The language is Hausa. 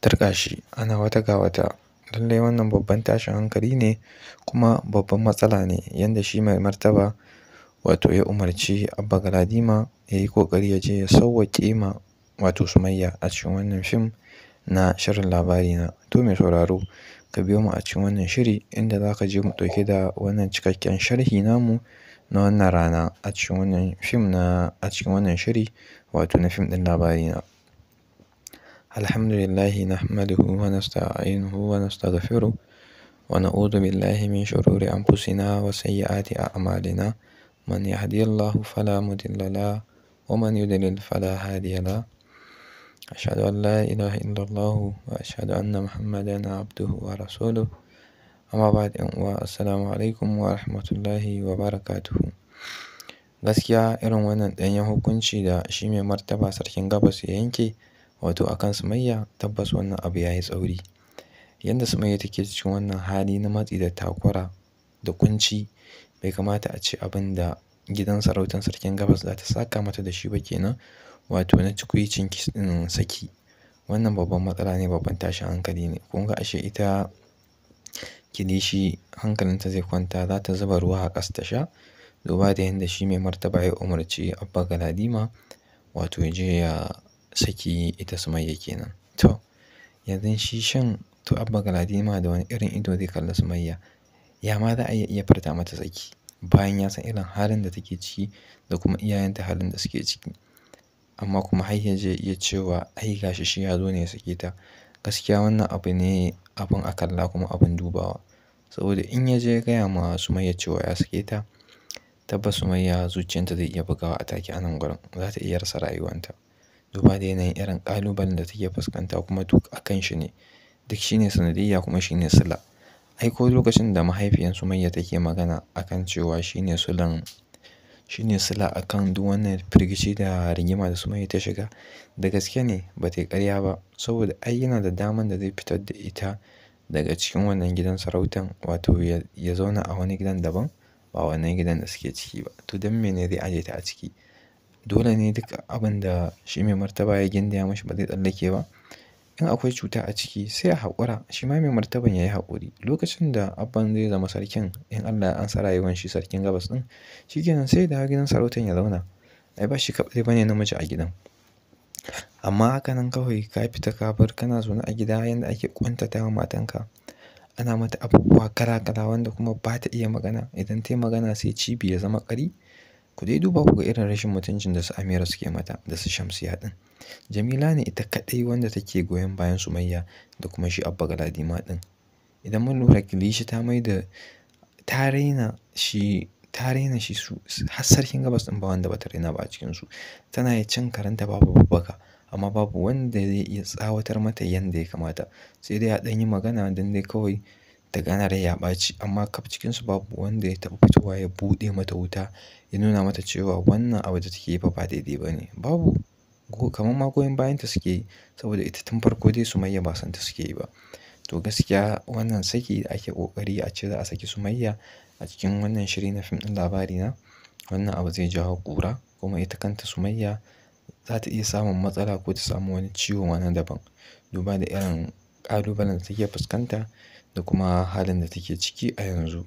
Turƙa shi ana wata ga wata. Lallai wannan babban tashin hankali ne kuma babban matsala ne yanda shi mai martaba wato ya umarci Abba Galadima ya yi ƙoƙari ya je ya sauwaƙe ma wato Sumayya a cikin wannan fim na shirin Labarina. To mai sauraro ka biyo mu a cikin wannan shiri inda za ka je mu ɗauke da wannan cikakken sharhi namu na wannan rana a cikin wannan fim a cikin wannan shiri wato na fim ɗin Labarina. Alhamdulillahi nahmaduhu wa nasta'inuhu wa nastaghfiruh wa na'udhu billahi min shururi anfusina wa sayyiati a'malina. Man yahdihillahu fala mudilla lahu wa man yudlil fala hadiya lahu. Ashhadu an la ilaha illallah wa ashhadu anna Muhammadan abduhu wa rasuluh. Amma ba'd, yan uwa, assalamu alaikum wa rahmatullahi wa barakatuh. Gaskiya irin wannan ɗanyen hukunci da shi mai martaba sarkin Gabas ya yanke wato akan Sumayya, tabbas wannan abu yayi tsauri. Yanda Sumayya take cikin wannan hali na matsi da takura da kunci, bai kamata a ce abin da gidan sarautar sarkin Gabas za ta saka mata da shi ba kenan, wato na cikuicin saki. Wannan babban matsala ne, babban tashin hankali ne. Kun ga ashe ita Kilishi hankalinta zai kwanta, za ta zuba ruwa a ƙasa ta sha, duba da yanda shi mai martaba ya umarci Abba Galadima wato ya je ya saki ita Sumayya kenan. To yanzu shi shan to Abba Galadima da wani irin ido zai kalli Sumayya, ya ma za a iya furta mata saki bayan ya san irin halin da take ciki da kuma iyayenta halin da suke ciki, amma kuma har ya je ya cewa ai gashi shi ya zo ne ya sake ta. Gaskiya wannan abu ne abin a kalla kuma abin dubawa, saboda in ya je ya gaya ma Sumayya cewa ya sake ta, tabbas Sumayya zuciyarta zai iya bugawa a take a nan gurin, za ta iya rasa rayuwanta. Duba da yanayin irin ƙalubalen da take fuskanta kuma duk a kan shi ne, duk shi ne sanadiyya kuma shi ne sila. Ai ko lokacin da mahaifiyar Sumayya take magana akan cewa shi ne sila akan duk wannan firgici da rigima da Sumayya ta shiga, da gaske ne ba ta yi ƙarya ba, saboda ai yana da daman da zai fitar da ita daga cikin wannan gidan sarautan wato ya zauna a wani gidan daban ba wannan gidan da suke ciki ba. To don mene zai aje ta a ciki? Dole ne duk abin da shi mai martaba ya gindaya mashi ba zai tsallake ba. In akwai cuta a ciki sai a haƙura, shi ma mai martaban ya yi haƙuri. Lokacin da Abban zai zama sarkin, in Allah ya ansa rayuwan shi sarkin Gabas ɗin, shi kenan sai ya dawo gidan sarautan ya zauna. Ai ba shi kaɗai ba ne namiji a gidan. Amma haka nan kawai ka fita ka bar kana zaune a gida yanda ake ƙuntatawa matanka, ana mata abubuwa kala-kala wanda kuma ba ta iya magana. Idan ta yi magana sai cibi ya zama ƙari. Ku dai duba ku ga irin rashin mutuncin da su Amira suke mata da su Shamsiyya ɗin. Jamila ne ita kaɗai wanda take goyon bayan Sumayya da kuma shi Abba Galadima ɗin. Idan mun lura Kilishi ta raina shi su har sarkin Gabas ɗin ba wanda ba ta raina ba a cikinsu. Tana yi cin karanta babu babbaka, amma babu wanda zai iya tsawatar mata yanda ya kamata. Sai dai a ɗan yi magana don dai kawai ta gane rai ya ɓaci, amma kaf cikinsu babu wanda ya taɓa fitowa ya buɗe mata wuta ya nuna mata cewa wannan abu da take yi fa ba daidai ba ne. Babu. Kamar ma goyon bayanta suke yi, saboda ita tun farko dai Sumayya ba san ta suke yi ba. To gaskiya wannan saki da ake ƙoƙari a ce za a saki Sumayya a cikin wannan shiri na fim ɗin Labarina, wannan abu zai jawo ƙura, kuma ita kanta Sumayya za ta iya samun matsala ko ta samu wani ciwo ma na daban. Duba da irin ƙalubalen da take fuskanta da kuma halin da take ciki a yanzu.